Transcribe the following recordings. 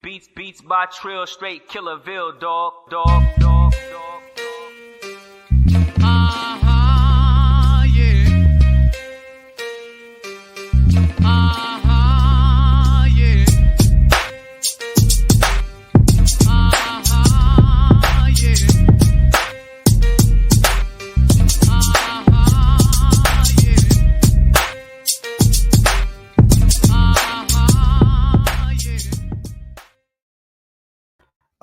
Beats by Trill, straight Killerville, dog. Yeah. Yeah.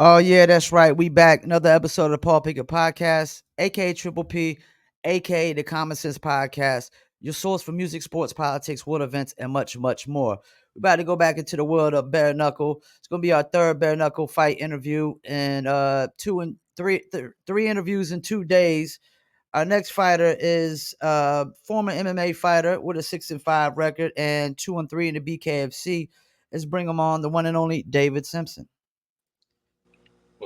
Oh yeah, that's right. We back. Another episode of the Paul Pickett Podcast, aka Triple P, aka the Common Sense Podcast, your source for music, sports, politics, world events, and much, much more. We're about to go back into the world of bare knuckle. It's gonna be our third bare knuckle fight interview, and three interviews in 2 days. Our next fighter is former MMA fighter with a 6-5 record and 2-3 in the BKFC. Let's bring him on, the one and only David Simpson.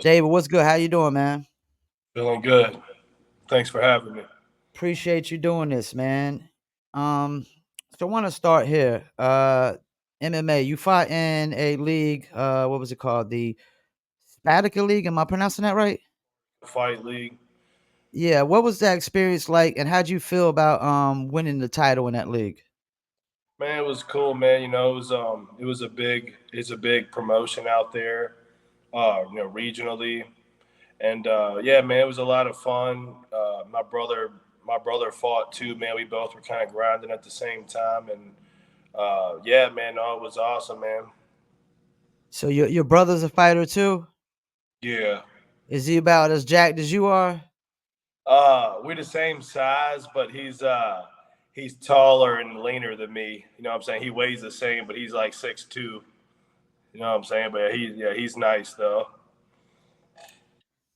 David, what's good? How you doing, man? Feeling good. Thanks for having me. Appreciate you doing this, man. So I want to start here. MMA. You fought in a league. What was it called? The Spatica League. Am I pronouncing that right? Fight League. Yeah. What was that experience like, and how'd you feel about winning the title in that league? Man, it was cool, man. It was a big promotion out there, regionally. And yeah, man, it was a lot of fun. My brother fought too, man. We both were kind of grinding at the same time, and yeah, man, no, it was awesome, man. So your brother's a fighter too? Yeah. Is he about as jacked as you are? We're the same size, but he's taller and leaner than me. You know what I'm saying? He weighs the same, but he's like 6'2". You know what I'm saying? But he's nice though.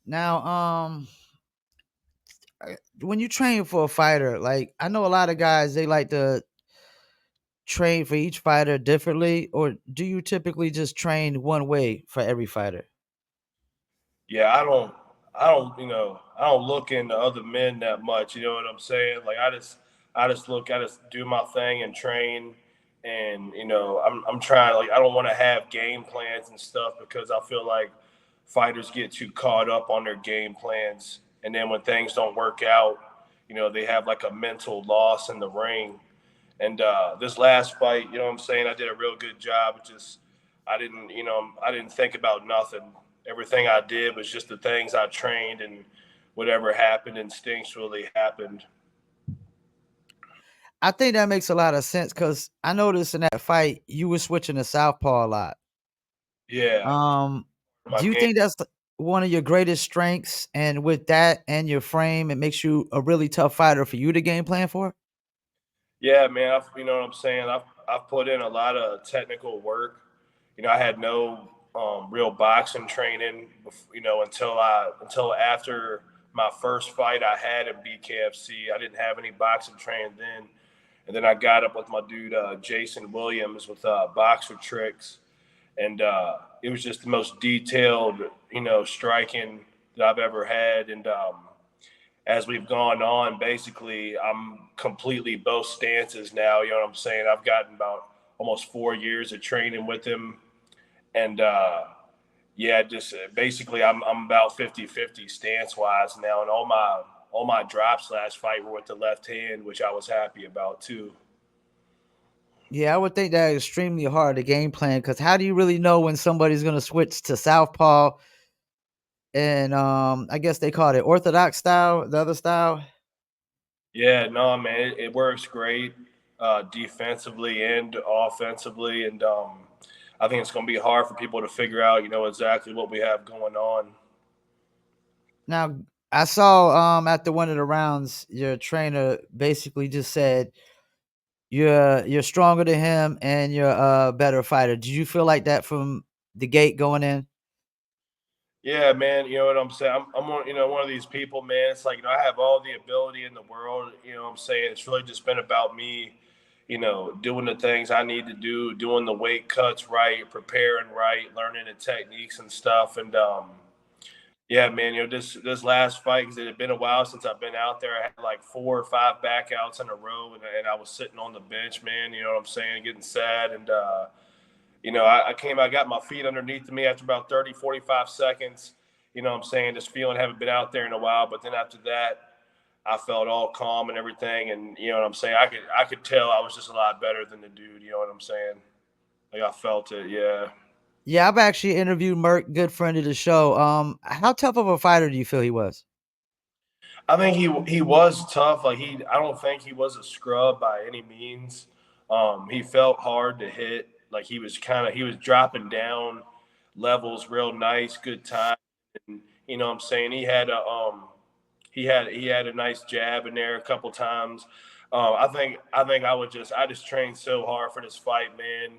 Now, when you train for a fighter, like I know a lot of guys, they like to train for each fighter differently, or do you typically just train one way for every fighter? Yeah, I don't look into other men that much. You know what I'm saying? Like I just do my thing and train, and I'm trying. Like I don't want to have game plans and stuff because I feel like fighters get too caught up on their game plans, and then when things don't work out, they have like a mental loss in the ring. And this last fight, you know what I'm saying? I did a real good job. It just I didn't think about nothing. Everything I did was just the things I trained, and whatever happened instinctually happened. I think that makes a lot of sense because I noticed in that fight you were switching to southpaw a lot. Yeah, Um, my do you game. think that's one of your greatest strengths? And with that and your frame, it makes you a really tough fighter for you to game plan for? Yeah, man. You know what I'm saying? I've put in a lot of technical work. I had no real boxing training, until after my first fight I had in BKFC. I didn't have any boxing training then, and then I got up with my dude Jason Williams with Boxer Tricks, and it was just the most detailed, striking that I've ever had. And as we've gone on, basically, I'm completely both stances now. You know what I'm saying? I've gotten about almost 4 years of training with him. And yeah, just basically, I'm about 50-50 stance wise now. And all my drops last fight were with the left hand, which I was happy about too. Yeah, I would think that extremely hard to game plan because how do you really know when somebody's going to switch to southpaw? And I guess they call it orthodox style, the other style. Yeah, no, man, it works great defensively and offensively. And I think it's going to be hard for people to figure out, exactly what we have going on. Now, I saw after one of the rounds, your trainer basically just said you're stronger than him and you're a better fighter. Did you feel like that from the gate going in? Yeah, man. You know what I'm saying? One of these people, man. It's like, I have all the ability in the world. You know what I'm saying? It's really just been about me, doing the things I need to do, doing the weight cuts right, preparing right, learning the techniques and stuff. And yeah, man, this last fight, because it had been a while since I've been out there. I had like 4 or 5 backouts in a row, and I was sitting on the bench, man. You know what I'm saying? Getting sad, and I got my feet underneath me after about 30, 45 seconds. You know what I'm saying? Just feeling haven't been out there in a while. But then after that, I felt all calm and everything. And you know what I'm saying? I could tell I was just a lot better than the dude. You know what I'm saying? Like I felt it. Yeah. Yeah, I've actually interviewed Merck, good friend of the show. How tough of a fighter do you feel he was? I think he was tough. Like I don't think he was a scrub by any means. He felt hard to hit. Like he was dropping down levels real nice, good time. And you know what I'm saying? He had a nice jab in there a couple times. I think I just trained so hard for this fight, man.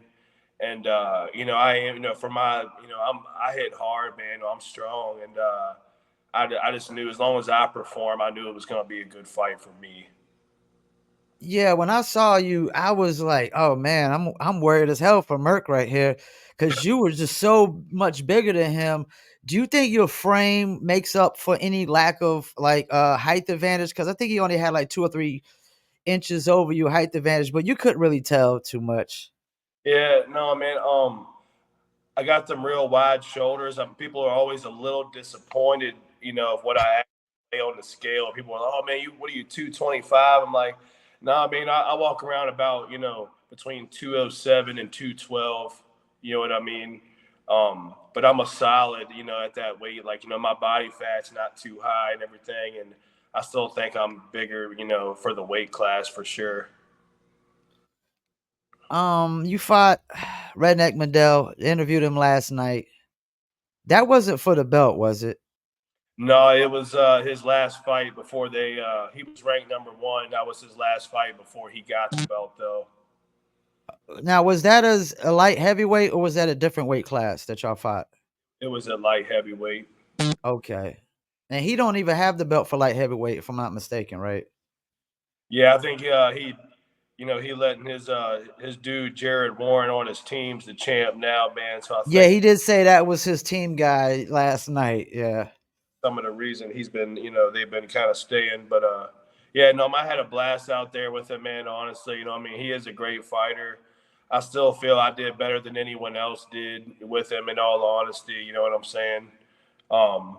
And I am for my I hit hard, man. I'm strong, and I just knew as long as I perform, I knew it was going to be a good fight for me. Yeah, when I saw you, I was like, "Oh man, I'm worried as hell for Merck right here," because you were just so much bigger than him. Do you think your frame makes up for any lack of like height advantage? Because I think he only had like 2 or 3 inches over you height advantage, but you couldn't really tell too much. Yeah, no, man. I got them real wide shoulders. People are always a little disappointed, of what I actually weigh on the scale. People are like, "Oh man, what are you 225?" I'm like, "Nah, man. I walk around about between 207 and 212. You know what I mean? But I'm a solid, at that weight. Like my body fat's not too high and everything, and I still think I'm bigger, for the weight class for sure. You fought Redneck Mandel. Interviewed him last night. That wasn't for the belt, was it? No, it was his last fight before he was ranked number one. That was his last fight before he got the belt, though. Now, was that as a light heavyweight or was that a different weight class that y'all fought? It was a light heavyweight. Okay. And he don't even have the belt for light heavyweight, if I'm not mistaken, right? Yeah, I think he letting his dude Jared Warren on his team's the champ now, man. So I Yeah, think he did say that was his team guy last night. Yeah. some of the reason he's been, they've been kind of staying. But yeah, no, I had a blast out there with him, man. Honestly, he is a great fighter. I still feel I did better than anyone else did with him. In all honesty, you know what I'm saying? Um,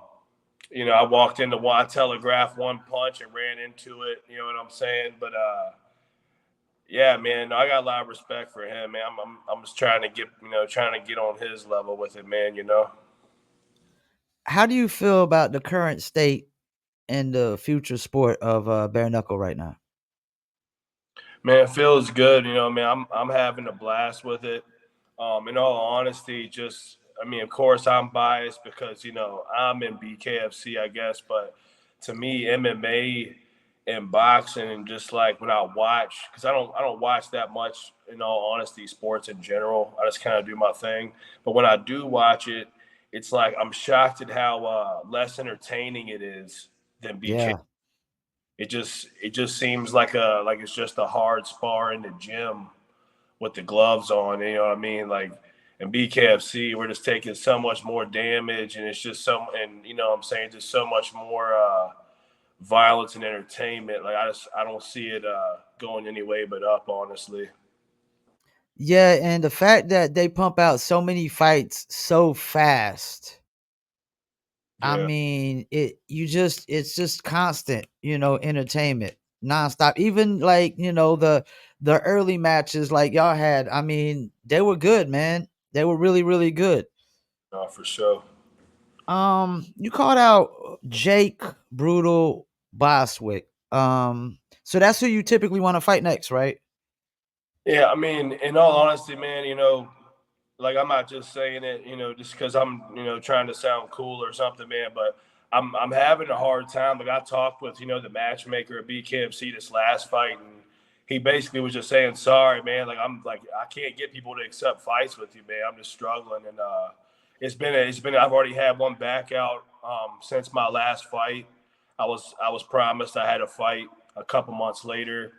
I walked into one, I telegraphed one punch and ran into it. You know what I'm saying? But yeah, man, I got a lot of respect for him, man. I'm just trying to get on his level with it, man. How do you feel about the current state and the future sport of bare knuckle right now? Man, it feels good. Man, I'm having a blast with it. In all honesty, of course, I'm biased because I'm in BKFC, I guess, but to me, MMA and boxing, and just like when I watch, because I don't watch that much. In all honesty, sports in general, I just kind of do my thing. But when I do watch it, it's like I'm shocked at how less entertaining it is than BK. Yeah. It just seems like it's just a hard spar in the gym with the gloves on. You know what I mean? Like in BKFC, we're just taking so much more damage, and it's just and what I'm saying, just so much more violence and entertainment. Like I don't see it going any way but up, honestly. Yeah, and the fact that they pump out so many fights so fast. I Yeah, mean, it's just constant, entertainment, nonstop. Even like, the early matches like y'all had, I mean, they were good, man. They were really, really good. no, for sure. You called out Jake Brutal Boswick. So that's who you typically want to fight next, right? Yeah, I mean, in all honesty, man, like I'm not just saying it, just because I'm, trying to sound cool or something, man. But I'm having a hard time. Like I talked with, the matchmaker at BKFC this last fight, and he basically was just saying, "Sorry, man. Like I can't get people to accept fights with you, man. I'm just struggling." And it's been I've already had one back out since my last fight. I was promised I had a fight a couple months later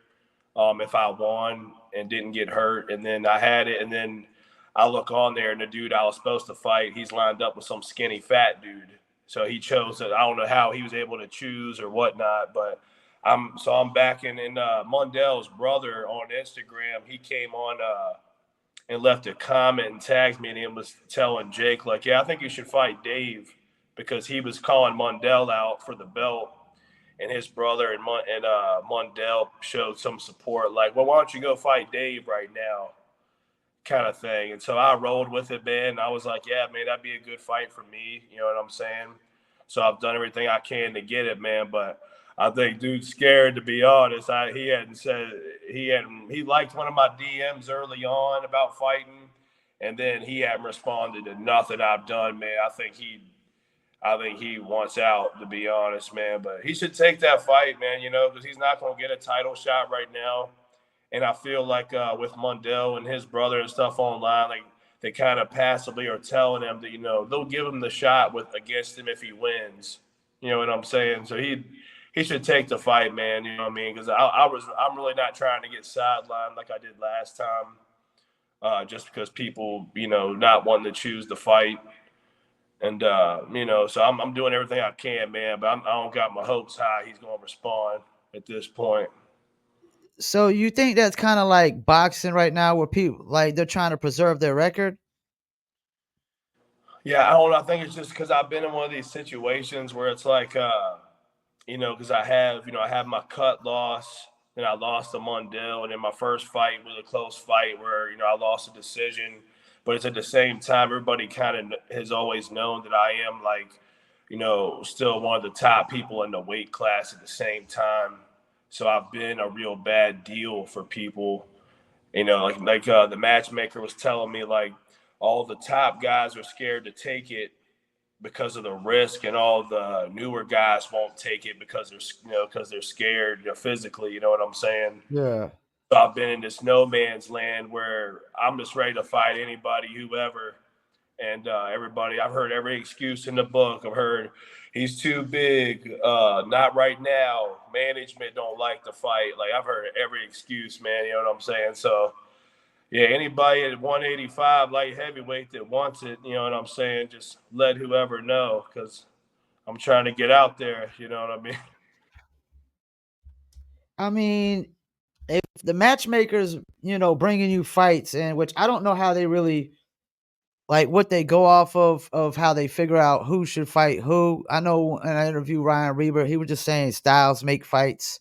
if I won and didn't get hurt. And then I had it, and then I look on there, and the dude I was supposed to fight, he's lined up with some skinny fat dude. So he chose it. I don't know how he was able to choose or whatnot, but I'm back in Mundell's brother on Instagram. He came on and left a comment and tagged me, and he was telling Jake, like, yeah, I think you should fight Dave, because he was calling Mundell out for the belt, and his brother and Mundell showed some support, like, well, why don't you go fight Dave right now, kind of thing. And so I rolled with it, man. And I was like, yeah, man, that'd be a good fight for me. You know what I'm saying? So I've done everything I can to get it, man. But I think dude's scared, to be honest. He liked one of my DMs early on about fighting, and then he hadn't responded to nothing I've done, man. I think he wants out, to be honest, man. But he should take that fight, man, because he's not going to get a title shot right now. And I feel like with Mundell and his brother and stuff online, like, they kind of passively are telling him that, they'll give him the shot against him if he wins. You know what I'm saying? So he should take the fight, man. You know what I mean? Because I'm really not trying to get sidelined like I did last time, just because people, not wanting to choose the fight. And so I'm doing everything I can, man. But I don't got my hopes high he's going to respond at this point. So you think that's kind of like boxing right now, where people like they're trying to preserve their record? Yeah, I don't know. I think it's just because I've been in one of these situations where it's like, because I have my cut loss, and I lost to Mundell, and then my first fight was a close fight where, I lost a decision. But it's at the same time, everybody kind of has always known that I am, like, still one of the top people in the weight class at the same time. So I've been a real bad deal for people. The matchmaker was telling me, like, all the top guys are scared to take it because of the risk, and all the newer guys won't take it because they're scared, physically. You know what I'm saying? Yeah. So I've been in this no man's land where I'm just ready to fight anybody, whoever. And everybody, I've heard every excuse in the book. I've heard he's too big, not right now. Management don't like the fight. Like, I've heard every excuse, man. You know what I'm saying? So yeah, anybody at 185 light heavyweight that wants it, you know what I'm saying, just let whoever know, because I'm trying to get out there. You know what I mean? I mean, if the matchmakers, bringing you fights, and which I don't know how they really like what they go off of how they figure out who should fight who. I know in an interview Ryan Reber, he was just saying styles make fights.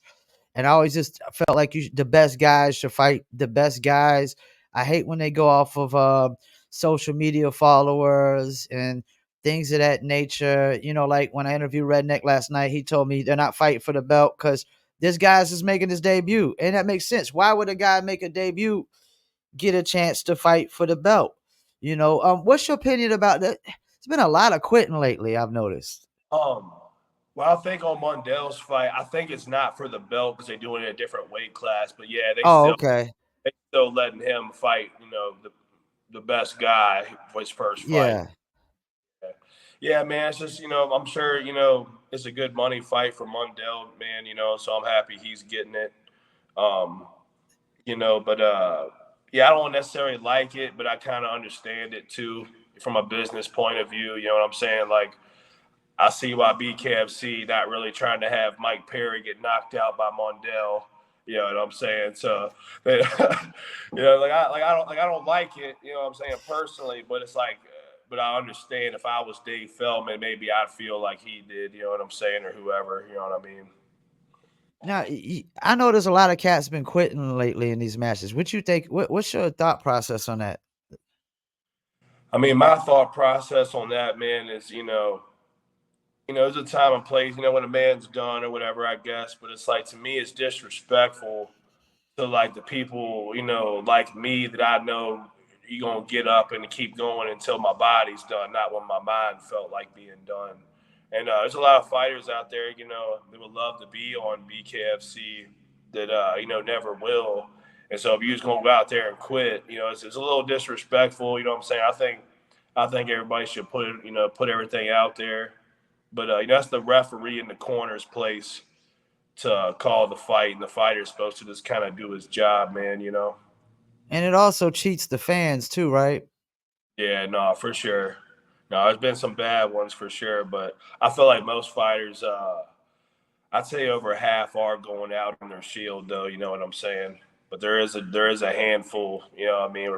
And I always just felt like the best guys should fight the best guys. I hate when they go off of social media followers and things of that nature. Like when I interviewed Redneck last night, he told me they're not fighting for the belt because this guy's is making his debut. And that makes sense. Why would a guy make a debut get a chance to fight for the belt? What's your opinion about that? There's been a lot of quitting lately, I've noticed. Um, well, I think on Mundell's fight, I think it's not for the belt because they're doing it in a different weight class. But yeah, Oh, okay. they still letting him fight, the best guy for his first fight. Yeah. Yeah, man, it's just, I'm sure, it's a good money fight for Mundell, man, so I'm happy he's getting it. Um, but yeah, I don't necessarily like it, but I kind of understand it too from a business point of view. You know what I'm saying? Like, I see why BKFC not really trying to have Mike Perry get knocked out by Mundell. You know what I'm saying? So, I don't like it. You know what I'm saying, personally, but it's like, but I understand if I was Dave Feldman, maybe I'd feel like he did. You know what I'm saying, or whoever. You know what I mean? Now, I know there's a lot of cats been quitting lately in these matches. What you think? What's your thought process on that? I mean, my thought process on that, man, is there's a time and place, when a man's done or whatever, I guess. But it's like, to me, it's disrespectful to, like, the people, like me, that I know you're going to get up and keep going until my body's done, not when my mind felt like being done. And there's a lot of fighters out there, that would love to be on BKFC that, never will. And so if you just going to go out there and quit, it's a little disrespectful. You know what I'm saying? I think everybody should put everything out there. But that's the referee in the corner's place to call the fight, and the fighter's supposed to just kind of do his job, man. And it also cheats the fans too, right? Yeah, no, for sure. No, there's been some bad ones for sure, but I feel like most fighters, I'd say over half are going out on their shield, though. You know what I'm saying? But there is a handful, you know what I mean,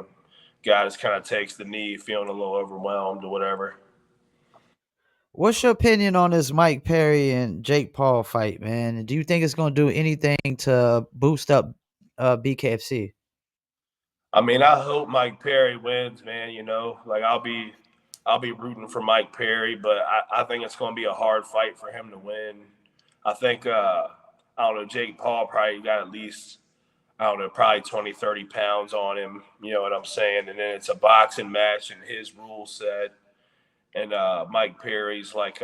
guy just kind of takes the knee, feeling a little overwhelmed or whatever. What's your opinion on this Mike Perry and Jake Paul fight, man? Do you think it's going to do anything to boost up BKFC? I mean, I hope Mike Perry wins, man. Like I'll be rooting for Mike Perry, but I think it's going to be a hard fight for him to win. I think I don't know, Jake Paul probably got at least, I don't know, probably 20, 30 pounds on him. You know what I'm saying? And then it's a boxing match and his rule set. And Mike Perry's like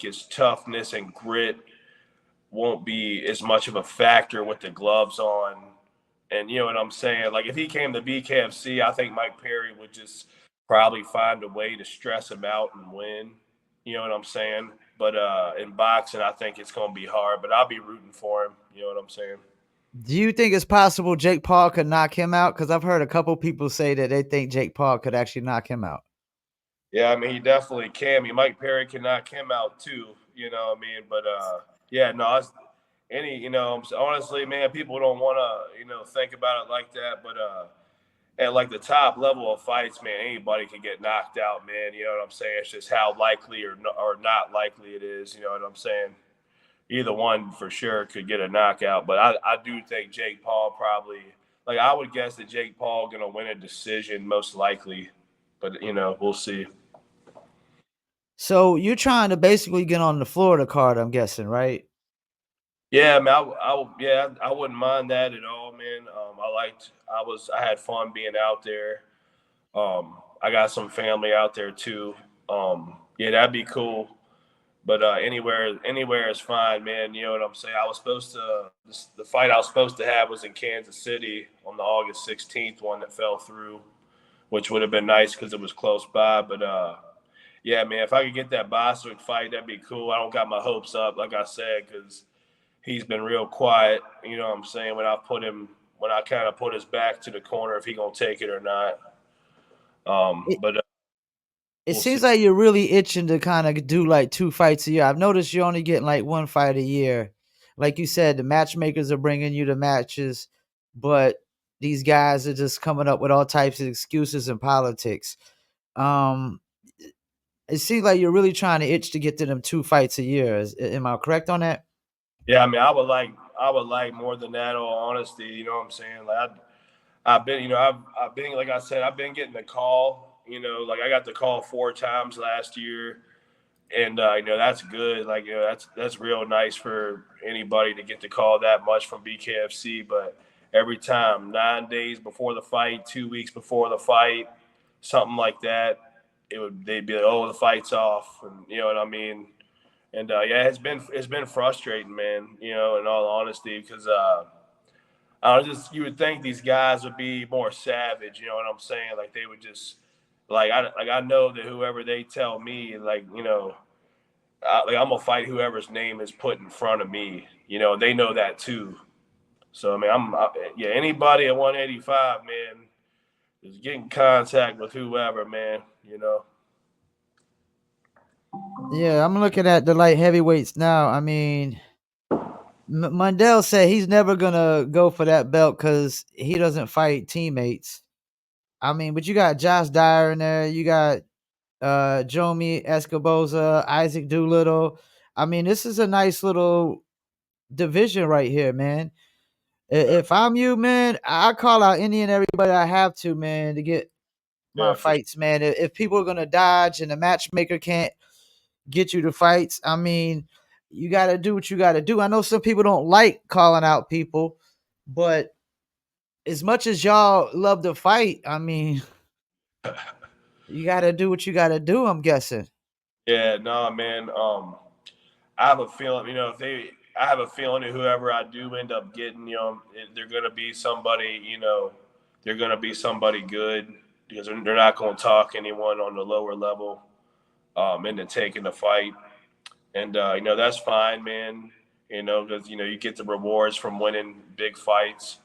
his toughness and grit won't be as much of a factor with the gloves on. And you know what I'm saying? Like if he came to BKFC, I think Mike Perry would just probably find a way to stress him out and win. You know what I'm saying? But in boxing, I think it's going to be hard. But I'll be rooting for him. You know what I'm saying? Do you think it's possible Jake Paul could knock him out? Because I've heard a couple people say that they think Jake Paul could actually knock him out. Yeah, I mean he definitely can. I mean Mike Perry can knock him out too. You know what I mean? But yeah, no, honestly, man, people don't want to think about it like that. But at like the top level of fights, man, anybody can get knocked out, man. You know what I'm saying? It's just how likely or not likely it is. You know what I'm saying? Either one for sure could get a knockout, but I do think Jake Paul probably, like I would guess that Jake Paul gonna win a decision most likely, but we'll see. So you're trying to basically get on the Florida card, I'm guessing, right? Yeah, man, yeah, I wouldn't mind that at all, man. I had fun being out there. I got some family out there too. Yeah, that'd be cool. But anywhere is fine, man. You know what I'm saying? I was supposed to the fight I was supposed to have was in Kansas City on the August 16th one that fell through, which would have been nice because it was close by. But yeah, man, if I could get that Boswick fight, that'd be cool. I don't got my hopes up, like I said, because he's been real quiet. You know what I'm saying? When I kind of put his back to the corner, if he gonna take it or not. It, But it we'll see. seems like you're really itching to kind of do like 2 fights a year. I've noticed you're only getting like 1 fight a year. Like you said, the matchmakers are bringing you the matches, but these guys are just coming up with all types of excuses and politics. Um, it seems like you're really trying to itch to get to them 2 fights a year. Am I correct on that? Yeah, I mean, I would like more than that. All honesty, you know what I'm saying? Like I've been, I've been, like I said, I've been getting the call. Like I got the call 4 times last year, and that's good. Like that's real nice for anybody to get the call that much from BKFC. But every time, 9 days before the fight, 2 weeks before the fight, something like that, they'd be like, oh, the fight's off, and you know what I mean. And yeah, it's been frustrating, man. In all honesty, because you would think these guys would be more savage. You know what I'm saying? Like they would just I know that whoever they tell me, I'm gonna fight whoever's name is put in front of me. They know that too. So I mean, yeah, anybody at 185, man, is getting contact with whoever, man. Yeah, I'm looking at the light heavyweights now. I mean, Mundell said he's never gonna go for that belt because he doesn't fight teammates. I mean, but you got Josh Dyer in there. You got Jomi Escoboza, Isaac Doolittle. I mean, this is a nice little division right here, man. If I'm you, man, I call out any and everybody I have to, man, to get my Yeah, for sure. fights, man. If people are gonna dodge and the matchmaker can't get you the fights, I mean, you got to do what you got to do. I know some people don't like calling out people, but as much as y'all love to fight, I mean, you got to do what you got to do. I'm guessing. Yeah, no, man. I have a feeling, I have a feeling that whoever I do end up getting, they're going to be somebody, they're going to be somebody good because they're not going to talk anyone on the lower level into taking the fight. And, that's fine, man, because, you get the rewards from winning big fights.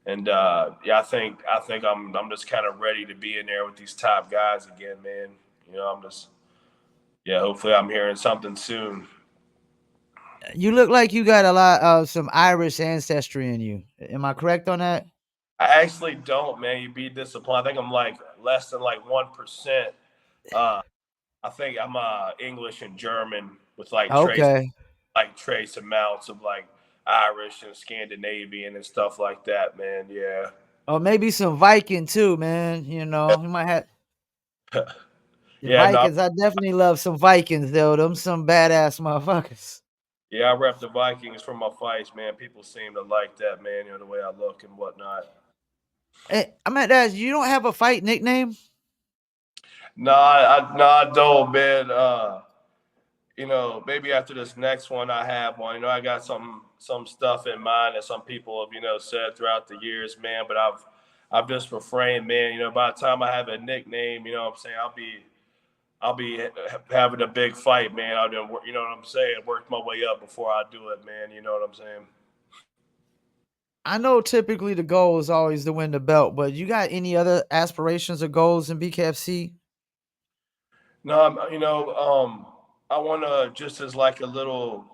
And, yeah, I think I'm just kind of ready to be in there with these top guys again, man. Yeah, hopefully I'm hearing something soon. You look like you got a lot of some Irish ancestry in you. Am I correct on that? I actually don't, man. You'd be disappointed. I think I'm like less than like 1%. Uh, I think I'm English and German with Okay. like trace amounts of like Irish and Scandinavian and stuff like that, man. Yeah. Or maybe some Viking too, man. You know, you might have the Yeah, no, Vikings. I definitely love some Vikings though. Them some badass motherfuckers. yeah, I rep the Vikings for my fights, man. People seem to like that, man. The way I look and whatnot. I'm at that. You don't have a fight nickname? No, I don't, man. Maybe after this next one, I have one. I got some stuff in mind that some people have, said throughout the years, man. But I've just refrained, man. By the time I have a nickname, what I'm saying, I'll be having a big fight, man. I've been, what I'm saying, worked my way up before I do it, man. You know what I'm saying? I know typically the goal is always to win the belt, but you got any other aspirations or goals in BKFC? No, I want to just as like a little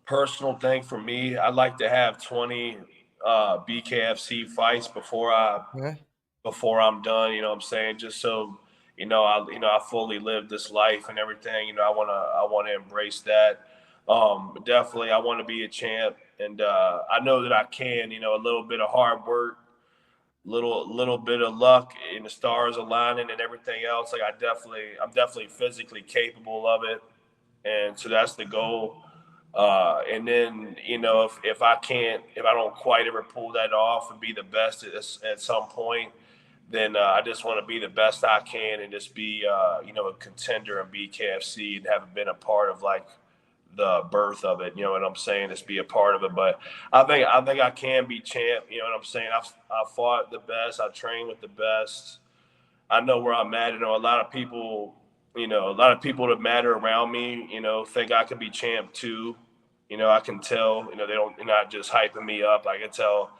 personal thing for me. I'd like to have 20 BKFC fights Yeah. before I'm done. You know what I'm saying? Just so I fully live this life and everything. I wanna embrace that. Definitely, I want to be a champ, and I know that I can. A little bit of hard work, little bit of luck, and the stars aligning and everything else. Like I'm definitely physically capable of it, and so that's the goal. And then if I don't quite ever pull that off and be the best at some point, then I just want to be the best I can and just be a contender in BKFC and have been a part of like the birth of it. You know what I'm saying? Just be a part of it. But I think I can be champ. You know what I'm saying? I've fought the best. I trained with the best. I know where I'm at. A lot of people that matter around me, think I can be champ too. I can tell, they're not just hyping me up. I can tell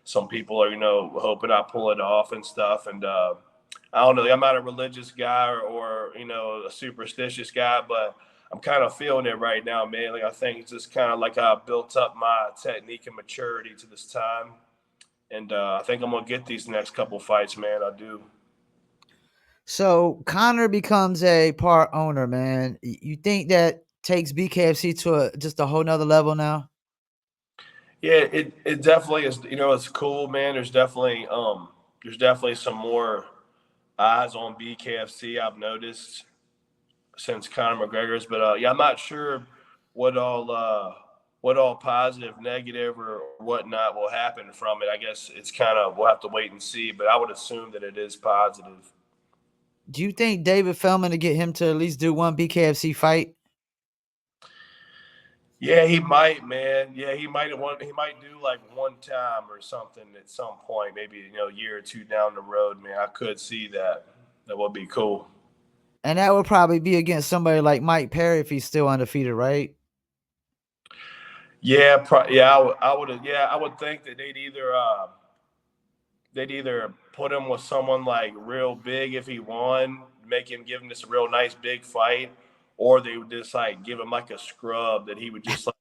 some people are, hoping I pull it off and stuff. And I don't know, I'm not a religious guy or a superstitious guy, but I'm kind of feeling it right now, man. Like I think it's just kind of like I built up my technique and maturity to this time. And I think I'm gonna get these next couple fights, man. I do. So Connor becomes a part owner, man. You think that takes BKFC to just a whole nother level now? Yeah, it definitely is. It's cool, man. There's definitely some more eyes on BKFC. I've noticed since Conor McGregor's, but yeah, I'm not sure what all uh, what all positive, negative, or whatnot will happen from it. I guess it's kind of we'll have to wait and see. But I would assume that it is positive. Do you think David Feldman to get him to at least do one BKFC fight? Yeah, he might, man. Yeah, he might do like one time or something at some point, maybe a year or two down the road, man. I could see that. That would be cool. And that would probably be against somebody like Mike Perry if he's still undefeated, right? Yeah, yeah, I would think that they'd either put him with someone like real big if he won, give him this real nice big fight, or they would just like give him like a scrub that he would just like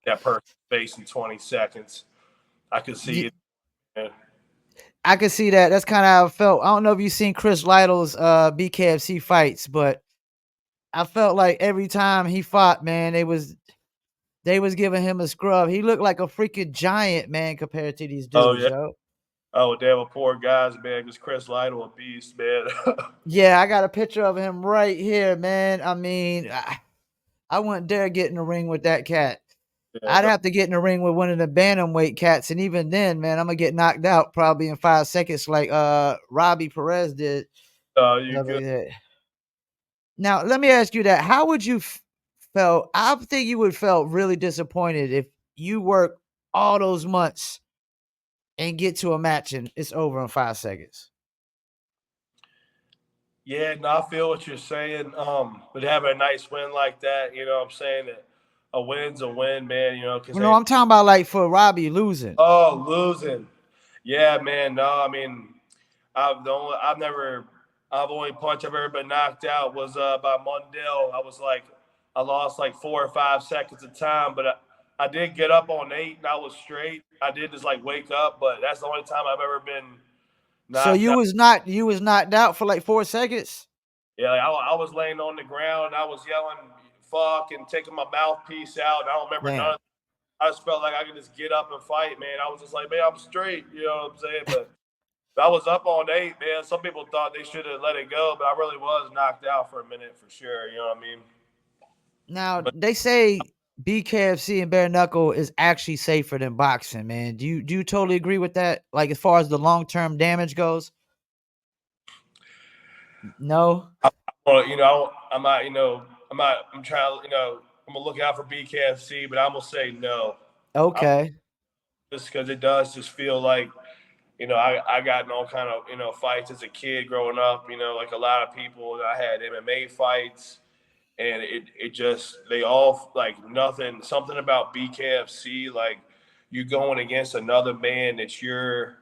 that person's face in 20 seconds. I could see Ye- it. Yeah. I can see that. That's kind of how I felt. I don't know if you've seen Chris Lytle's BKFC fights, but I felt like every time he fought, man, they was giving him a scrub. He looked like a freaking giant, man, compared to these Oh dudes, yeah. yo. Oh damn, poor guys, man. Because Chris Lytle a beast, man. Yeah, I got a picture of him right here, man. I mean, I wouldn't dare get in the ring with that cat. Yeah, I'd no, have to get in the ring with one of the bantamweight cats, and even then, man, I'm gonna get knocked out probably in 5 seconds, like Robbie Perez did the you other good? day. Now, let me ask you that: how would you felt? I think you would felt really disappointed if you work all those months and get to a match and it's over in 5 seconds. Yeah, no, I feel what you're saying. But having a nice win like that, what I'm saying, that a win's a win, man. Because Well, no, I'm talking about like for Robbie losing. losing. Yeah, man. No, I mean, I've never, I've only punch I've ever been knocked out was by Mundell. I lost like 4 or 5 seconds of time, but I did get up on 8 and I was straight. I did just like wake up, but that's the only time I've ever been So knocked out. you was knocked out for like 4 seconds. Yeah, like I was laying on the ground. I was yelling "fuck" and taking my mouthpiece out. And I don't remember none Damn. of it. I just felt like I could just get up and fight, man. I was just like, man, I'm straight. You know what I'm saying? But I was up on 8, man. Some people thought they should have let it go, but I really was knocked out for a minute for sure. You know what I mean? Now But they say BKFC and bare knuckle is actually safer than boxing, man. Do you totally agree with that? Like as far as the long term damage goes? No. well, I'm not, I'm not, I'm trying, I'm gonna look out for BKFC, but I'm gonna say no. I'm Okay. just because it does just feel like, I got in all kind of, fights as a kid growing up. Like a lot of people. I had MMA fights, and it just they all like nothing. Something about BKFC, like you going against another man that's your,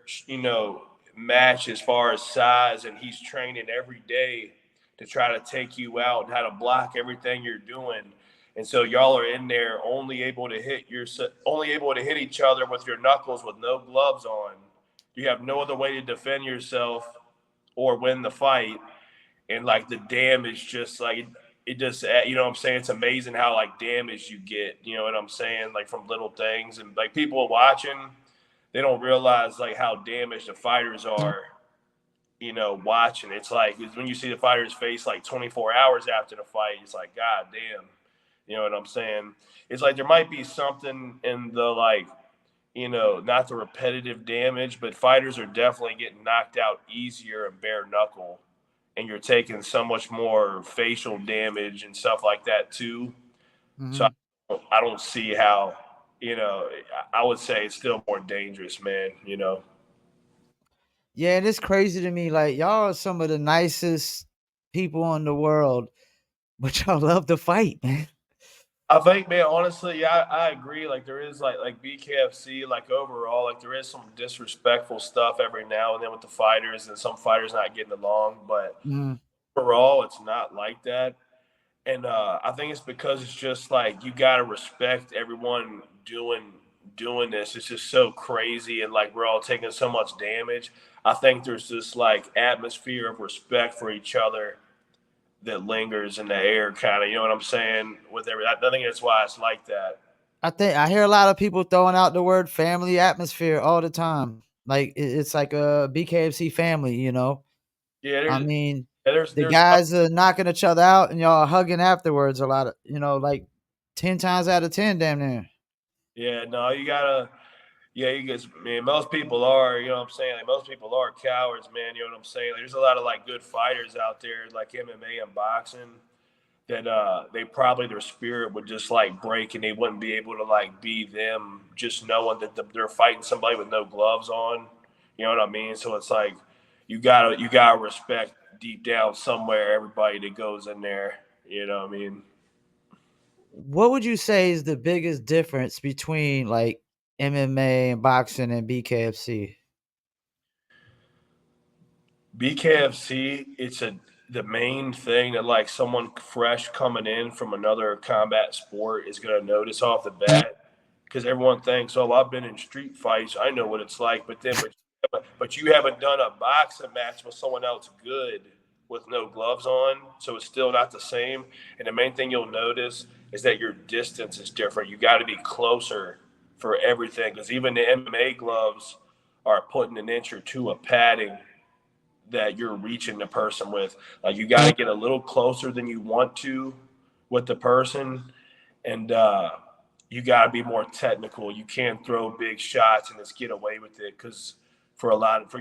match as far as size, and he's training every day to try to take you out and how to block everything you're doing. And so y'all are in there only able to hit each other with your knuckles with no gloves on. You have no other way to defend yourself or win the fight. And like the damage, just like it just, what I'm saying, it's amazing how like damage you get. You know what I'm saying, like from little things. And like people watching, they don't realize like how damaged the fighters are. Watching, it's like when you see the fighter's face like 24 hours after the fight, it's like, god damn. You know what I'm saying? It's like there might be something in the like, not the repetitive damage, but fighters are definitely getting knocked out easier in bare knuckle, and you're taking so much more facial damage and stuff like that too. So Mhm. I don't see how, I would say it's still more dangerous, man. Yeah, and it's crazy to me. Like y'all are some of the nicest people in the world, but y'all love to fight, man. I think, man, honestly, yeah, I agree. Like there is like BKFC, like overall, like there is some disrespectful stuff every now and then with the fighters, and some fighters not getting along. But Mhm. overall, it's not like that. And I think it's because it's just like you got to respect everyone doing this. It's just so crazy, and like we're all taking so much damage. I think there's this like atmosphere of respect for each other that lingers in the air, kind of. You know what I'm saying? I think that's why it's like that. I think I hear a lot of people throwing out the word family atmosphere all the time. Like it's like a BKFC family, you know. Yeah, I mean, the there's guys are knocking each other out and y'all are hugging afterwards a lot of, like 10 times out of 10 damn near. yeah, no, you gotta. Yeah, you guys, man, most people are, you know what I'm saying? Like, most people are cowards, man. You know what I'm saying? Like, there's a lot of like good fighters out there, like MMA and boxing, that they probably their spirit would just like break and they wouldn't be able to like be them just knowing that they're fighting somebody with no gloves on. You know what I mean? So it's like you gotta respect deep down somewhere everybody that goes in there. You know what I mean? What would you say is the biggest difference between like MMA and boxing and BKFC? BKFC, it's the main thing that like someone fresh coming in from another combat sport is gonna notice off the bat because everyone thinks, oh, I've been in street fights, I know what it's like, but you haven't done a boxing match with someone else good with no gloves on, so it's still not the same. And the main thing you'll notice is that your distance is different. You got to be closer for everything because even the MMA gloves are putting an inch or two of padding that you're reaching the person with. Like you got to get a little closer than you want to with the person, and you got to be more technical. You can't throw big shots and just get away with it because for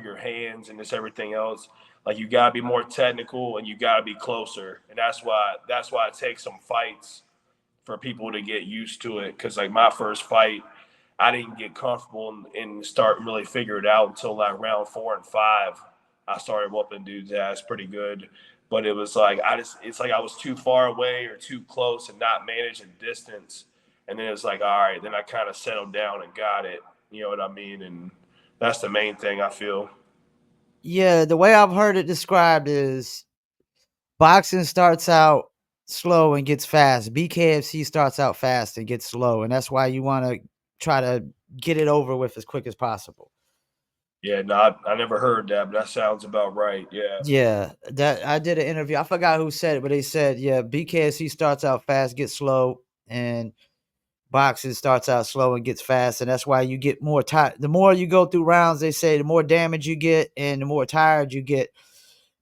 your hands and this everything else, like you got to be more technical and you got to be closer. And that's why it takes some fights for people to get used to it. Because like my first fight, I didn't get comfortable and start really figure it out until like round 4 and 5. I started whooping dudes' ass pretty good, but it was like it's like I was too far away or too close and not managing distance. And then it's like, all right, then I kind of settled down and got it. You know what I mean? And that's the main thing I feel. Yeah, the way I've heard it described is boxing starts out slow and gets fast. BKFC starts out fast and gets slow, and that's why you want to try to get it over with as quick as possible. Yeah, no, I never heard that, but that sounds about right. Yeah. Yeah, that I did an interview. I forgot who said it, but they said, yeah, BKFC starts out fast, gets slow, and boxing starts out slow and gets fast, and that's why you get more tired. The more you go through rounds, they say the more damage you get, and the more tired you get,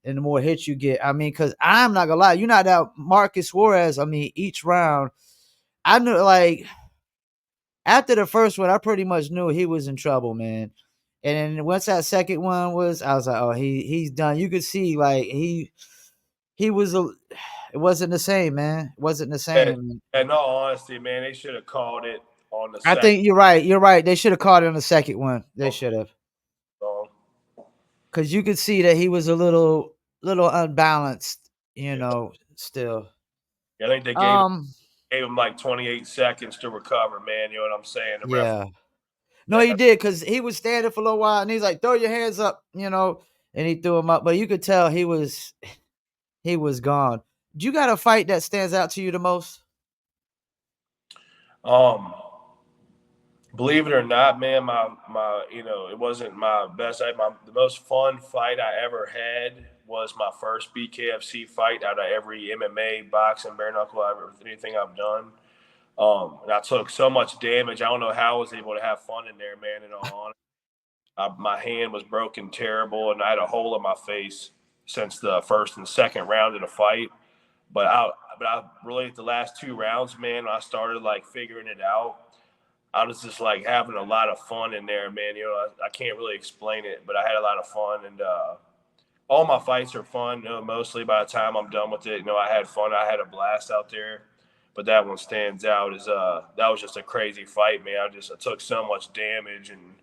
and the more hits you get. I mean, because I'm not gonna lie, you know that Marcus Suarez. I mean, each round, I knew like after the first one, I pretty much knew he was in trouble, man. And then once that second one was, I was like, oh, he's done. You could see like he was a. It wasn't the same, man. It wasn't the And, same. in all honesty, man, they should have called it on the I second think you're right. You're right. They should have caught it on the second one. They should have, song. because you could see that he was a little unbalanced. You Yeah. know, still. I think they Um. gave him like 28 seconds to recover, man. You know what I'm saying? The ref. Yeah. No, he did, because he was standing for a little while, and he's like, "Throw your hands up," and he threw him up. But you could tell he was gone. You got a fight that stands out to you the most? Um, Believe it or not, man, it wasn't my best. The most fun fight I ever had was my first BKFC fight out of every MMA, boxing, bare knuckle, anything I've done. And I took so much damage. I don't know how I was able to have fun in there, man. In all honesty, my hand was broken terrible, and I had a hole in my face since the first and second round of the fight. But I really the last two rounds, man, I started like figuring it out. I was just like having a lot of fun in there, man. I can't really explain it, but I had a lot of fun, and all my fights are fun. Mostly by the time I'm done with it, I had fun. I had a blast out there. But that one stands out as that was just a crazy fight, man. I took so much damage and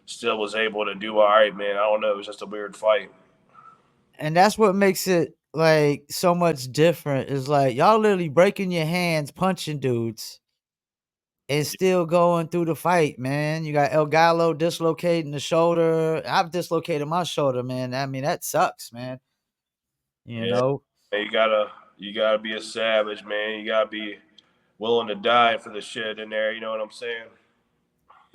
still was able to do all right, man. I don't know. It was just a weird fight. And that's what makes it like so much different. Is like y'all literally breaking your hands, punching dudes, and still going through the fight, man. You got El Gallo dislocating the shoulder. I've dislocated my shoulder, man. I mean, that sucks, man. You Yeah, know. you gotta be a savage, man. You gotta be willing to die for the shit in there. You know what I'm saying?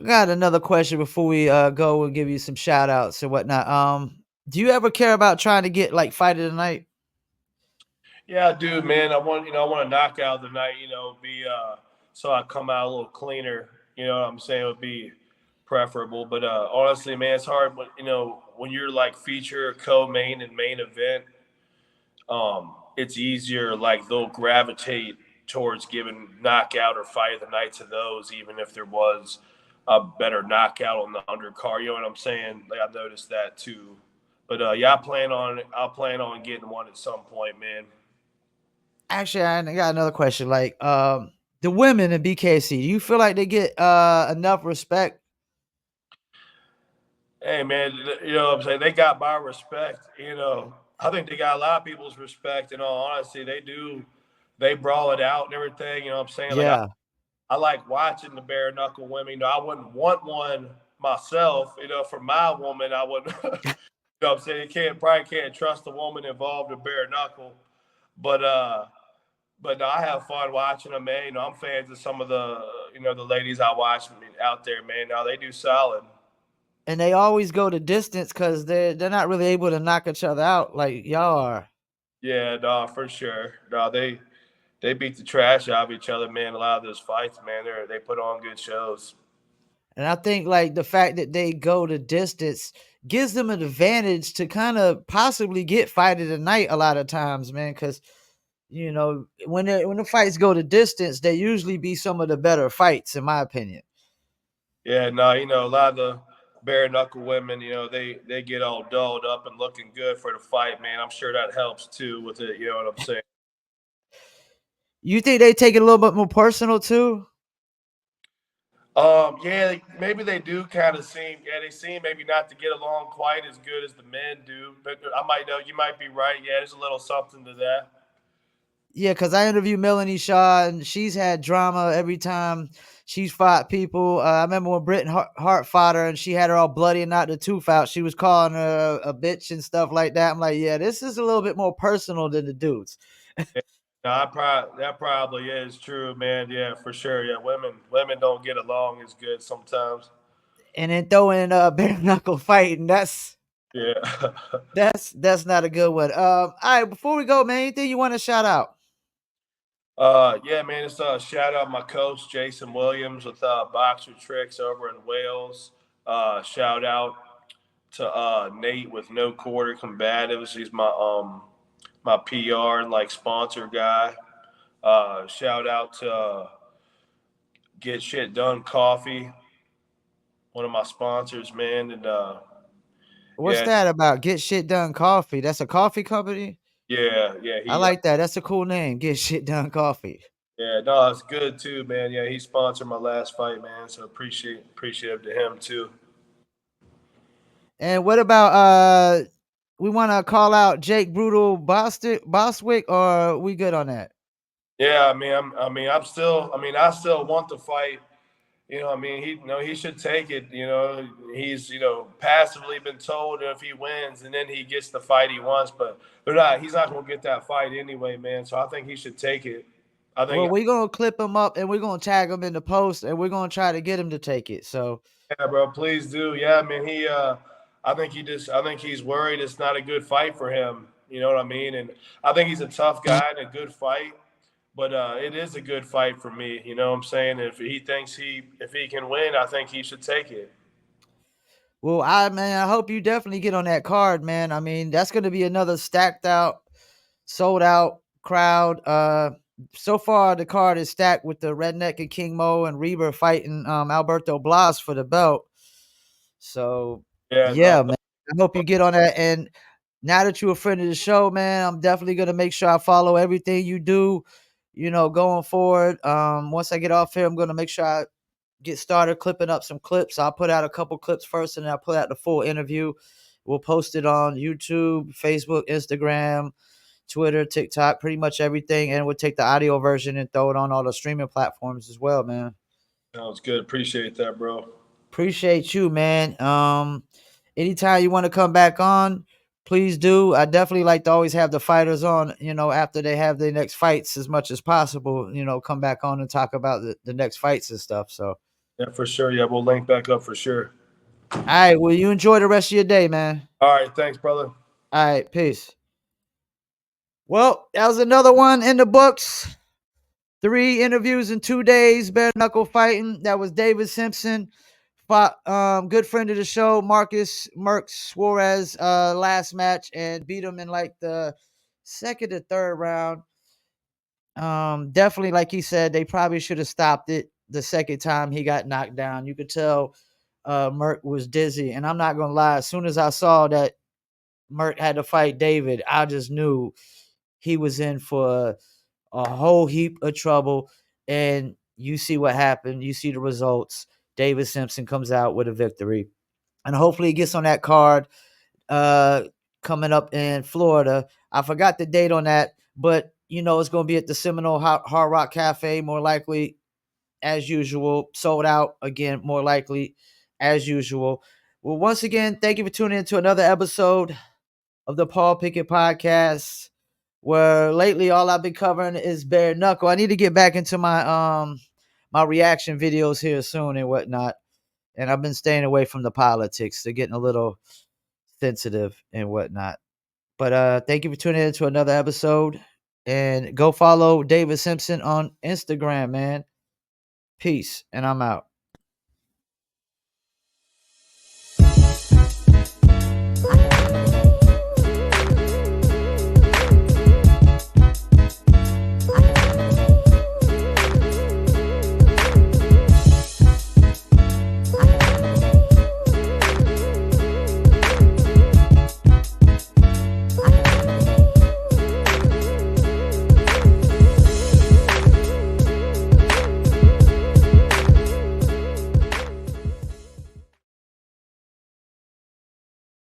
Got another question before we go and give you some shout outs and whatnot. Do you ever care about trying to get like fight of the night? Yeah, dude, man. I want to knock out the night. Be so I come out a little cleaner. You know what I'm saying? Would be preferable. But honestly, man, it's hard. But when you're like feature, co-main, and main event, it's easier. Like they'll gravitate towards giving knockout or fight of the night to those, even if there was a better knockout on the undercard. You know what I'm saying? Like I've noticed that too. But yeah, I'll plan on getting one at some point, man. Actually, I got another question. Like, the women in BKC, do you feel like they get enough respect? Hey man, what I'm saying? They got my respect. I think they got a lot of people's respect. In all honesty, they do. They brawl it out and everything. You know what I'm saying? Like Yeah. I like watching the bare knuckle women. I wouldn't want one myself. For my woman, I wouldn't. What I'm saying? You probably can't trust a woman involved in bare knuckle. But no, I have fun watching them, man. I'm fans of some of the ladies I watch out there, man. Now they do solid. And they always go the distance because they're not really able to knock each other out like y'all are. Yeah, no, for sure. No, they beat the trash out of each other, man. A lot of those fights, man, they put on good shows. And I think like the fact that they go the distance gives them an advantage to kind of possibly get fight of the night a lot of times, man. Because when the fights go the distance, they usually be some of the better fights, in my opinion. Yeah, no, a lot of the bare knuckle women, they get all dolled up and looking good for the fight, man. I'm sure that helps too with it. You know what I'm saying? You think they take it a little bit more personal too? Yeah, maybe they do kind of seem. Yeah, they seem maybe not to get along quite as good as the men do. But I might know you might be right. Yeah, there's a little something to that. Yeah, because I interviewed Melanie Shaw, and she's had drama every time she's fought people. I remember when Britain Hart fought her, and she had her all bloody and knocked the tooth out. She was calling her a bitch and stuff like that. I'm like, yeah, this is a little bit more personal than the dudes. No, that probably is true, man. Yeah, for sure. Yeah, women don't get along as good sometimes. And then throwing bare knuckle fighting. Yeah. That's not a good one. All right, before we go, man, anything you want to shout out? Yeah, man. It's shout out my coach Jason Williams with Boxer Tricks over in Wales. Shout out to Nate with No Quarter Combatives. He's my PR and like sponsor guy. Shout out to Get Shit Done Coffee, one of my sponsors, man. And What's yeah, that about? Get Shit Done Coffee. That's a coffee company. yeah. I like that. That's a cool name. Get Shit Done Coffee. Yeah, no, it's good too, man. Yeah, he sponsored my last fight, man. So appreciative to him too. And what about we want to call out Jake Brutal Bostwick, or we good on that? Yeah, I still want the fight. He should take it. He's passively been told if he wins and then he gets the fight he wants, but he's not going to get that fight anyway, man. So I think he should take it. I Well, think, we're gonna clip him up and we're gonna tag him in the post and we're gonna try to get him to take it. So yeah, bro, please do. Yeah, man. I think he's worried it's not a good fight for him. You know what I mean? And I think he's a tough guy and a good fight. But it is a good fight for me. You know what I'm saying? If he can win, I think he should take it. well, I hope you definitely get on that card, man. I mean, that's gonna be another stacked out, sold out crowd. So far the card is stacked with the Redneck and King Mo and Reber fighting Alberto Blas for the belt. So Yeah, no, yeah, man. I hope you get on that. And now that you're a friend of the show, man, I'm definitely gonna make sure I follow everything you do, going forward. Once I get off here, I'm gonna make sure I get started clipping up some clips. I'll put out a couple clips first and then I'll put out the full interview. We'll post it on YouTube, Facebook, Instagram, Twitter, TikTok, pretty much everything. And we'll take the audio version and throw it on all the streaming platforms as well, man. sounds good. Appreciate that, bro. Appreciate you, man. Anytime you want to come back on, please do. I definitely like to always have the fighters on, after they have their next fights as much as possible, come back on and talk about the next fights and stuff. So, Yeah, for sure. Yeah, we'll link back up for sure. all right. Well, you enjoy the rest of your day, man. All right, thanks, brother. All right. Peace. Well, that was another one in the books. 3 interviews in 2 days, bare knuckle fighting. That was David Simpson. Fought, good friend of the show, Marcus Merck Suarez, last match and beat him in like the second or third round. Definitely, like he said, they probably should have stopped it the second time he got knocked down. You could tell Merck was dizzy. And I'm not gonna lie, as soon as I saw that Merck had to fight David, I just knew he was in for a whole heap of trouble. And you see what happened. You see the results. David Simpson comes out with a victory. And hopefully he gets on that card coming up in Florida. I forgot the date on that, but it's going to be at the Seminole Hard Rock Cafe, more likely as usual. Sold out again, more likely as usual. Well, once again, thank you for tuning in to another episode of the Paul Pickett Podcast, where lately all I've been covering is bare knuckle. I need to get back into my reaction videos here soon and whatnot. And I've been staying away from the politics. They're getting a little sensitive and whatnot. But thank you for tuning in to another episode. And go follow David Simpson on Instagram, man. Peace. And I'm out.